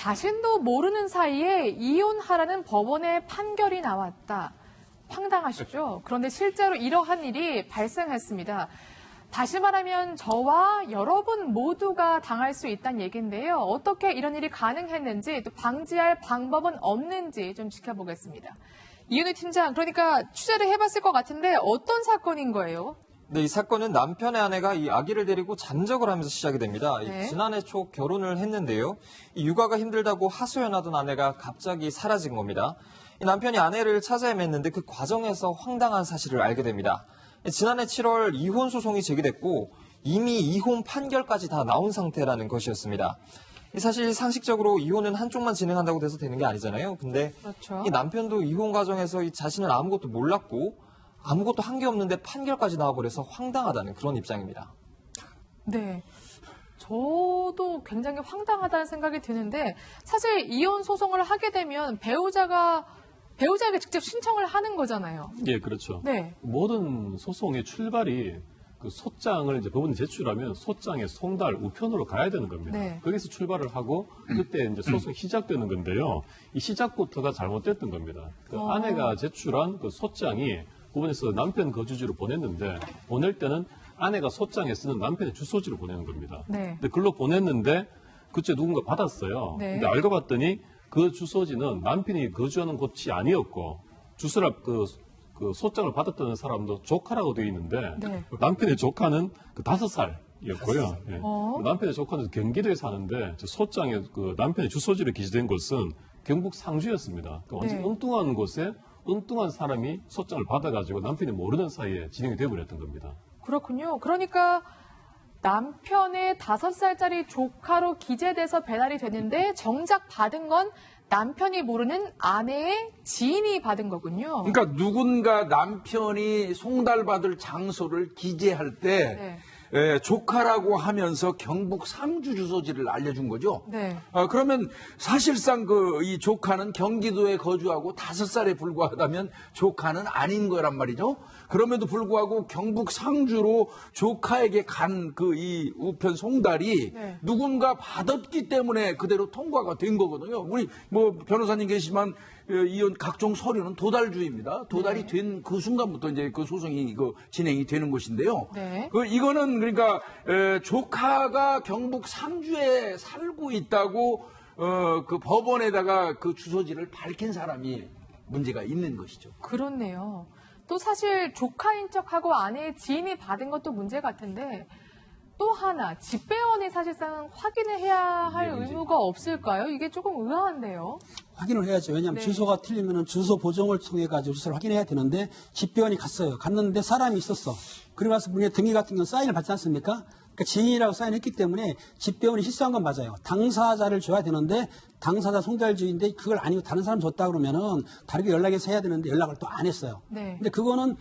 자신도 모르는 사이에 이혼하라는 법원의 판결이 나왔다. 황당하시죠? 그런데 실제로 이러한 일이 발생했습니다. 다시 말하면 저와 여러분 모두가 당할 수 있다는 얘기인데요. 어떻게 이런 일이 가능했는지 또 방지할 방법은 없는지 좀 지켜보겠습니다. 이은우 팀장, 그러니까 취재를 해봤을 것 같은데 어떤 사건인 거예요? 네, 이 사건은 남편의 아내가 이 아기를 데리고 잔적을 하면서 시작이 됩니다. 네. 지난해 초 결혼을 했는데요. 이 육아가 힘들다고 하소연하던 아내가 갑자기 사라진 겁니다. 이 남편이 아내를 찾아 헤맸는데 그 과정에서 황당한 사실을 알게 됩니다. 지난해 7월 이혼 소송이 제기됐고 이미 이혼 판결까지 다 나온 상태라는 것이었습니다. 사실 상식적으로 이혼은 한쪽만 진행한다고 돼서 되는 게 아니잖아요. 근데 그렇죠. 이 남편도 이혼 과정에서 이 자신은 아무것도 몰랐고 아무것도 한 게 없는데 판결까지 나와버려서 황당하다는 그런 입장입니다. 네. 저도 굉장히 황당하다는 생각이 드는데 사실 이혼 소송을 하게 되면 배우자에게 직접 신청을 하는 거잖아요. 예, 그렇죠. 네. 모든 소송의 출발이 그 소장을 이제 법원에 제출하면 소장의 송달 우편으로 가야 되는 겁니다. 네. 거기서 출발을 하고 그때 이제 소송이 시작되는 건데요. 이 시작부터가 잘못됐던 겁니다. 그 아내가 제출한 그 소장이 법원에서 남편 거주지로 보냈는데 보낼 때는 아내가 소장에 쓰는 남편의 주소지로 보내는 겁니다. 네. 근데 글로 보냈는데 그때 누군가 받았어요. 네. 근데 알고 봤더니 그 주소지는 남편이 거주하는 곳이 아니었고 주소를 그 소장을 받았던 사람도 조카라고 되어 있는데 네. 남편의 조카는 그 5살이었고요. 예. 남편의 조카는 경기도에 사는데 소장에 그 남편의 주소지로 기재된 곳은 경북 상주였습니다. 그 완전 네. 엉뚱한 곳에 엉뚱한 사람이 소장을 받아가지고 남편이 모르는 사이에 진행이 되어버렸던 겁니다. 그렇군요. 그러니까 남편의 5살짜리 조카로 기재돼서 배달이 됐는데 정작 받은 건 남편이 모르는 아내의 지인이 받은 거군요. 그러니까 누군가 남편이 송달받을 장소를 기재할 때 네. 조카라고 하면서 경북 상주 주소지를 알려준 거죠. 네. 그러면 사실상 이 조카는 경기도에 거주하고 5살에 불과하다면 조카는 아닌 거란 말이죠. 그럼에도 불구하고 경북 상주로 조카에게 간 이 우편 송달이 네. 누군가 받았기 때문에 그대로 통과가 된 거거든요. 우리 뭐 변호사님 계시지만 이혼 각종 서류는 도달주의입니다. 도달이 된 그 순간부터 이제 그 소송이 진행이 되는 것인데요. 네. 이거는 그러니까 조카가 경북 상주에 살고 있다고 그 법원에다가 그 주소지를 밝힌 사람이 문제가 있는 것이죠. 그렇네요. 또 사실 조카인 척하고 아내의 지인이 받은 것도 문제 같은데 또 하나 집배원이 사실상 확인을 해야 할 의무가 없을까요? 이게 조금 의아한데요. 확인을 해야죠. 왜냐하면 네. 주소가 틀리면 주소 보정을 통해 가지고 주소를 확인해야 되는데 집배원이 갔어요. 갔는데 사람이 있었어. 그리고 나서 우리가 등기 같은 경우는 사인을 받지 않습니까? 그러니까 지인이라고 사인했기 때문에 집배원이 실수한 건 맞아요. 당사자를 줘야 되는데 당사자 송달주의인데 그걸 아니고 다른 사람 줬다 그러면은 다르게 연락해서 해야 되는데 연락을 또 안 했어요. 네. 근데 그거는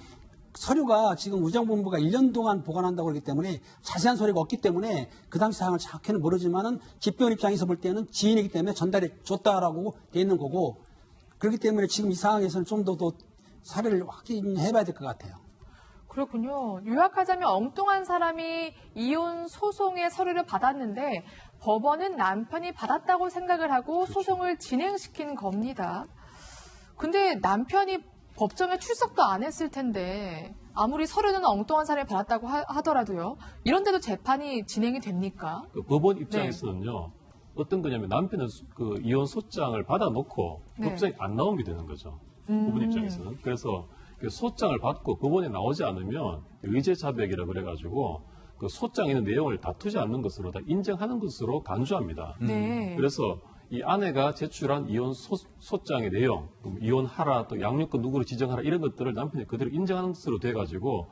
서류가 지금 우정본부가 1년 동안 보관한다고 그러기 때문에 자세한 서류가 없기 때문에 그 당시 상황을 정확히는 모르지만은 집배원 입장에서 볼 때는 지인이기 때문에 전달해 줬다라고 돼 있는 거고 그렇기 때문에 지금 이 상황에서는 좀 더 사례를 확인해 봐야 될 것 같아요. 그렇군요. 요약하자면 엉뚱한 사람이 이혼 소송의 서류를 받았는데 법원은 남편이 받았다고 생각을 하고 소송을 진행시킨 겁니다. 근데 남편이 법정에 출석도 안 했을 텐데 아무리 서류는 엉뚱한 사람이 받았다고 하더라도요. 이런데도 재판이 진행이 됩니까? 그 법원 입장에서는요. 어떤 거냐면 남편은 그 이혼 소장을 받아놓고 네. 법정에 안 나오게 되는 거죠. 법원 입장에서는. 그래서 그 소장을 받고 법원에 나오지 않으면 의제자백이라 그래가지고 그 소장에 있는 내용을 다투지 않는 것으로 다 인정하는 것으로 간주합니다. 네. 그래서 이 아내가 제출한 이혼 소장의 내용, 이혼하라, 또 양육권 누구를 지정하라 이런 것들을 남편이 그대로 인정하는 것으로 돼가지고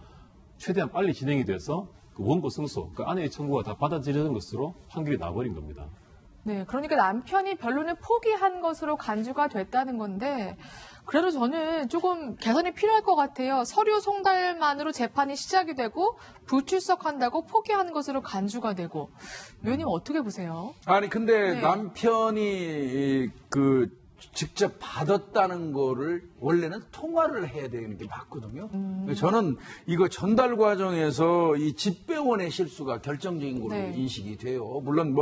최대한 빨리 진행이 돼서 그 원고 승소, 그 아내의 청구가 다 받아들이는 것으로 판결이 나버린 겁니다. 네, 그러니까 남편이 변론을 포기한 것으로 간주가 됐다는 건데 그래도 저는 조금 개선이 필요할 것 같아요. 서류 송달만으로 재판이 시작이 되고 불출석한다고 포기한 것으로 간주가 되고 위원님 어떻게 보세요? 아니 근데 네. 남편이 직접 받았다는 거를 원래는 통화를 해야 되는 게 맞거든요. 저는 이거 전달 과정에서 이 집배원의 실수가 결정적인 걸로 네. 인식이 돼요. 물론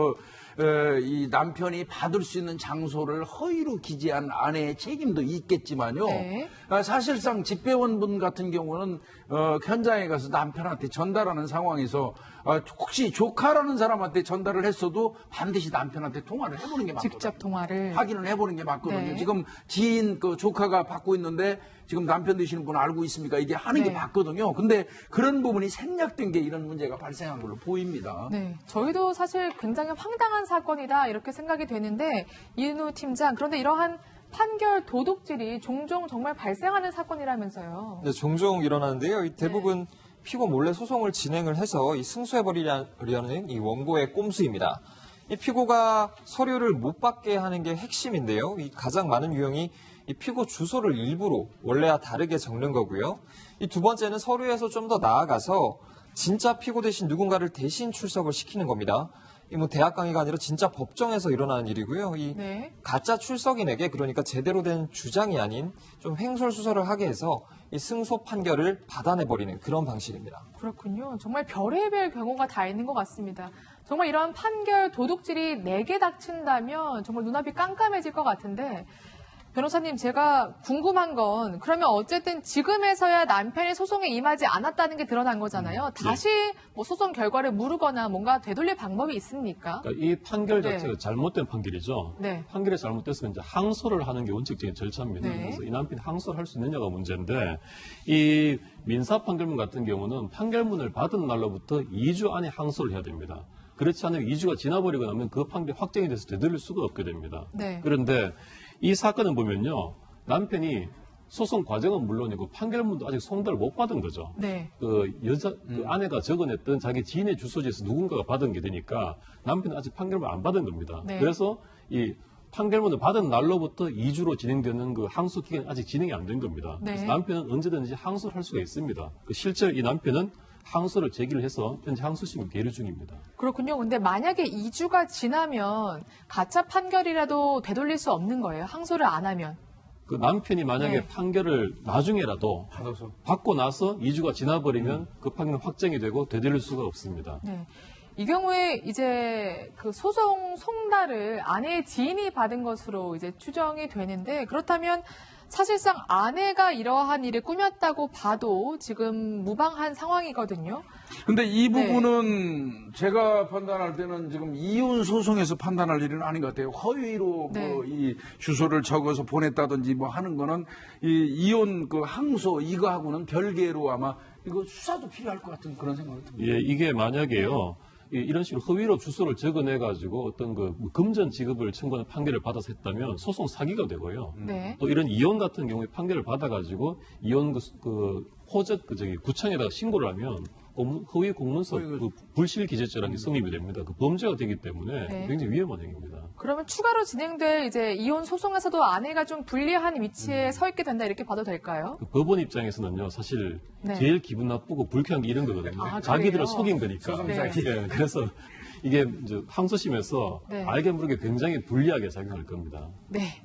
이 남편이 받을 수 있는 장소를 허위로 기재한 아내의 책임도 있겠지만요. 네. 사실상 집배원분 같은 경우는 현장에 가서 남편한테 전달하는 상황에서 혹시 조카라는 사람한테 전달을 했어도 반드시 남편한테 통화를 해보는 게 맞거든요. 직접 통화를. 확인을 해보는 게 맞거든요. 네. 지금 지인 그 조카가 받고 있는데 지금 남편 되시는 분 알고 있습니까? 이게 하는 게 네. 맞거든요. 근데 그런 부분이 생략된 게 이런 문제가 발생한 걸로 보입니다. 네, 저희도 사실 굉장히 황당한 사건이다 이렇게 생각이 되는데 이은우 팀장, 그런데 이러한 판결 도둑질이 종종 정말 발생하는 사건이라면서요. 네, 종종 일어나는데요. 이 대부분 피고 몰래 소송을 진행을 해서 이 승소해버리려는 이 원고의 꼼수입니다. 이 피고가 서류를 못 받게 하는 게 핵심인데요. 이 가장 많은 유형이 이 피고 주소를 일부러 원래와 다르게 적는 거고요. 이 두 번째는 서류에서 좀 더 나아가서 진짜 피고 대신 누군가를 대신 출석을 시키는 겁니다. 이 뭐 대학 강의가 아니라 진짜 법정에서 일어나는 일이고요. 이 네. 가짜 출석인에게 그러니까 제대로 된 주장이 아닌 좀 횡설수설을 하게 해서 이 승소 판결을 받아내버리는 그런 방식입니다. 그렇군요. 정말 별의별 경우가 다 있는 것 같습니다. 정말 이런 판결 도둑질이 내게 닥친다면 정말 눈앞이 깜깜해질 것 같은데, 변호사님, 제가 궁금한 건 그러면 어쨌든 지금에서야 남편이 소송에 임하지 않았다는 게 드러난 거잖아요. 다시 뭐 소송 결과를 물으거나 뭔가 되돌릴 방법이 있습니까? 그러니까 이 판결 네. 자체가 잘못된 판결이죠. 네. 판결이 잘못됐으면 이제 항소를 하는 게 원칙적인 절차입니다. 네. 그래서 이 남편이 항소를 할 수 있느냐가 문제인데, 이 민사 판결문 같은 경우는 판결문을 받은 날로부터 2주 안에 항소를 해야 됩니다. 그렇지 않으면 2주가 지나버리고 나면 그 판결이 확정이 돼서 되돌릴 수가 없게 됩니다. 네. 그런데 이 사건을 보면요, 남편이 소송 과정은 물론이고 판결문도 아직 송달을 못 받은 거죠. 네. 그 아내가 적어냈던 자기 지인의 주소지에서 누군가가 받은 게 되니까 남편은 아직 판결문을 안 받은 겁니다. 네. 그래서 이 판결문을 받은 날로부터 2주로 진행되는 그 항소 기간이 아직 진행이 안 된 겁니다. 네. 그래서 남편은 언제든지 항소를 할 수가 있습니다. 실제로 이 남편은 항소를 제기를 해서 현재 항소심을 계류 중입니다. 그렇군요. 근데 만약에 2주가 지나면 가짜 판결이라도 되돌릴 수 없는 거예요. 항소를 안 하면. 그 남편이 만약에 네. 판결을 나중에라도 받고 나서 2주가 지나버리면 그 판결은 확정이 되고 되돌릴 수가 없습니다. 네. 이 경우에 이제 그 소송 송달을 아내의 지인이 받은 것으로 이제 추정이 되는데, 그렇다면 사실상 아내가 이러한 일을 꾸몄다고 봐도 지금 무방한 상황이거든요. 근데 이 네. 부분은 제가 판단할 때는 지금 이혼 소송에서 판단할 일은 아닌 것 같아요. 허위로 네. 뭐 이 주소를 적어서 보냈다든지 뭐 하는 거는 이 이혼 그 항소 이거하고는 별개로 아마 이거 수사도 필요할 것 같은 그런 생각이 듭니다. 예, 이게 만약에요, 이런 식으로 허위로 주소를 적어내가지고 어떤 그 금전 지급을 청구하는 판결을 받아서 했다면 소송 사기가 되고요. 네. 또 이런 이혼 같은 경우에 판결을 받아가지고 이혼 구청에다가 신고를 하면 허위 공문서 그 불실 기재죄라는 게 성립이 됩니다. 그 범죄가 되기 때문에 네. 굉장히 위험한 행위입니다. 그러면 추가로 진행될 이제 이혼 소송에서도 아내가 좀 불리한 위치에 서 있게 된다 이렇게 봐도 될까요? 그 법원 입장에서는요, 사실 네. 제일 기분 나쁘고 불쾌한 게 이런 거거든요. 아, 자기들을 그래요? 속인 거니까. 네. 예, 그래서 이게 이제 항소심에서 네. 알게 모르게 굉장히 불리하게 작용할 겁니다. 네.